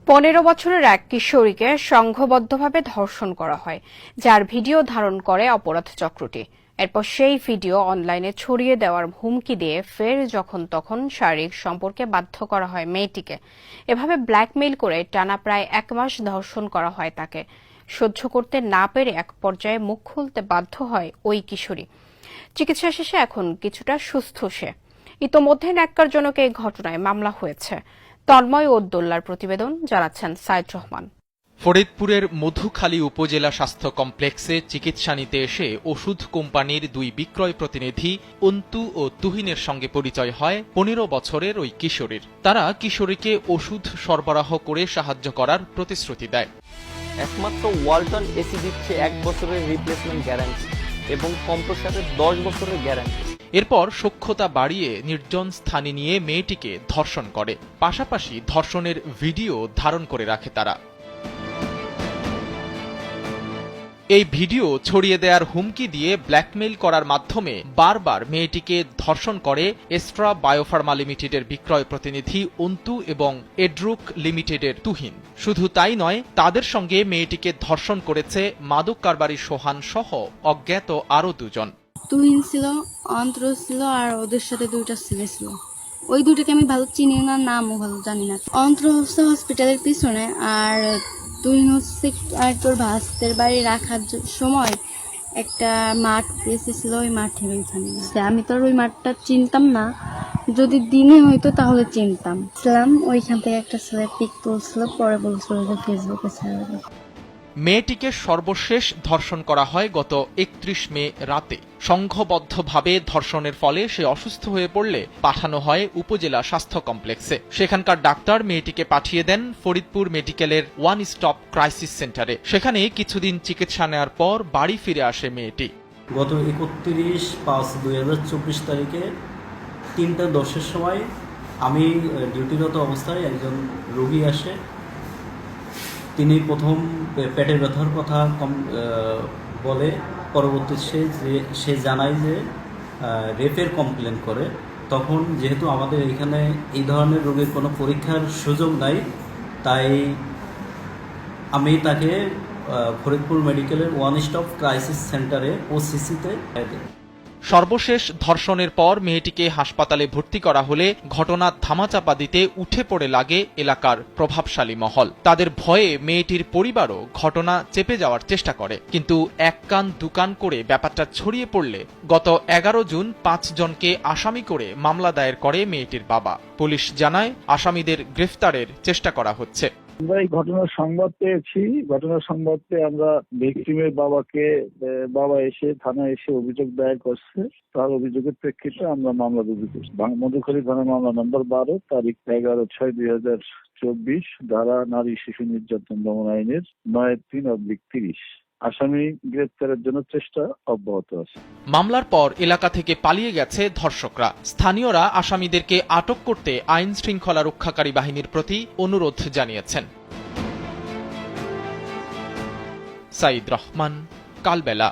15 বছরের এক কিশোরীকে সংঘবদ্ধভাবে ধর্ষণ করা হয়, যার ভিডিও ধারণ করে অপরাধ চক্রটি। এরপর সেই ভিডিও অনলাইনে ছড়িয়ে দেওয়ার হুমকি দিয়ে ফের যখন তখন শারীরিক সম্পর্কে বাধ্য করা হয় মেয়েটিকে। এভাবে ব্ল্যাকমেইল করে টানা প্রায় 1 মাস ধর্ষণ করা হয় তাকে। সহ্য করতে না পেরে এক পর্যায়ে মুখ খুলতে বাধ্য হয় ওই কিশোরী। চিকিৎসা শেষে এখন কিছুটা সুস্থ সে। ইতোমধ্যে ন্যাক্কারজনক এই ঘটনায় মামলা হয়েছে। তন্ময় উদ্দোল্লার প্রতিবেদন, জানাচ্ছেন সাইদ রহমান। ফরিদপুরের মধুখালী উপজেলা স্বাস্থ্য কমপ্লেক্সে চিকিৎসা নিতে এসে ওষুধ কোম্পানির 2 বিক্রয় প্রতিনিধি অন্তু ও তুহিনের সঙ্গে পরিচয় হয় 15 বছরের ওই কিশোরীর। তারা কিশোরীকে ওষুধ সরবরাহ করে সাহায্য করার প্রতিশ্রুতি দেয়। একমাত্র ওয়ালটন এসি দিচ্ছে 1 বছরের রিপ্লেসমেন্ট গ্যারান্টি এবং কম্প্রেসারের 10 বছরের গ্যারান্টি। এরপর সখ্যতা বাড়িয়ে নির্জন স্থানে নিয়ে মেয়েটিকে ধর্ষণ করে, পাশাপাশি ধর্ষণের ভিডিও ধারণ করে রাখে তারা। এই ভিডিও ছড়িয়ে দেওয়ার হুমকি দিয়ে ব্ল্যাকমেইল করার মাধ্যমে বারবার মেয়েটিকে ধর্ষণ করে এস্ট্রা বায়োফার্মা লিমিটেডের বিক্রয় প্রতিনিধি অন্তু এবং এড্রুক লিমিটেডের তুহিন। শুধু তাই নয়, তাদের সঙ্গে মেয়েটিকে ধর্ষণ করেছে মাদক কারবারি সোহান সহ অজ্ঞাত আরও 2 জন। তুহিন ছিল, অন্তর ছিল, আর ওদের সাথে 2টা ছেলে ছিল। ওই 2টাকে আমি ভালো চিনি না, নামও ভালো জানি না। অন্তর হচ্ছে হসপিটালের পিছনে, আর তুহিন হচ্ছে আর তোর ভাস্তের বাড়ি রাখার সময় একটা মাঠ এসেছিল, ওই মাঠের ওইখানে। আমি তো আর ওই মাঠটা চিনতাম না, যদি দিনে হইতো তাহলে চিনতাম। ওইখান থেকে একটা ছেলে পিক তুলছিল, পরে বলছিল যে ফেসবুকে ছেড়ে। মেয়েটিকে সর্বশেষ ধর্ষণ করা হয় গত 31 মে রাতে। সংঘবদ্ধভাবে ধর্ষণের ফলে সে অসুস্থ হয়ে পড়লে পাঠানো হয় উপজেলা স্বাস্থ্য কমপ্লেক্সে। সেখানকার ডাক্তার মেয়েটিকে পাঠিয়ে দেন ফরিদপুর মেডিকেলের ওয়ান স্টপ ক্রাইসিস সেন্টারে। সেখানে কিছুদিন চিকিৎসা নেওয়ার পর বাড়ি ফিরে আসে মেয়েটি। গত 31/5/2024 তারিখে 3:10-এর সময় আমি ডিউটিরত অবস্থায় একজন রোগী আসে। তিনি প্রথম পেটের ব্যথার কথা বলে, পরবর্তী সে জানায় যে রেপের কমপ্লেন করে। তখন যেহেতু আমাদের এখানে এই ধরনের রোগীর কোনো পরীক্ষার সুযোগ নাই, তাই আমি তাকে ফরিদপুর মেডিকেলের ওয়ান স্টপ ক্রাইসিস সেন্টারে OCC-তে দিই। সর্বশেষ ধর্ষণের পর মেয়েটিকে হাসপাতালে ভর্তি করা হলে ঘটনা ধামাচাপা দিতে উঠে পড়ে লাগে এলাকার প্রভাবশালী মহল। তাদের ভয়ে মেয়েটির পরিবারও ঘটনা চেপে যাওয়ার চেষ্টা করে, কিন্তু 1 কান 2 কান করে ব্যাপারটা ছড়িয়ে পড়লে গত 11 জুন 5 জনকে আসামি করে মামলা দায়ের করে মেয়েটির বাবা। পুলিশ জানায়, আসামিদের গ্রেফতারের চেষ্টা করা হচ্ছে। আমরা এই ঘটনার সংবাদ পেয়েছি। ঘটনার সংবাদ পেয়ে আমরা ভিকটিমের বাবা এসে থানায় এসে অভিযোগ দায়ের করছে। তার অভিযোগের প্রেক্ষিতে আমরা মামলা রুজু করছি। মধুখালী থানা মামলা নম্বর 12, তারিখ 11/6/2024, ধারা নারী শিশু নির্যাতন দমন আইনের 9-3/30। আসামি গ্রেপ্তারের জন্য চেষ্টা অব্যাহত আছে। মামলার পর এলাকা থেকে পালিয়ে গেছে ধর্ষকরা। স্থানীয়রা আসামিদেরকে আটক করতে আইন শৃঙ্খলা রক্ষাকারী বাহিনীর প্রতি অনুরোধ জানিয়েছেন। সাইদ রহমান, কালবেলা।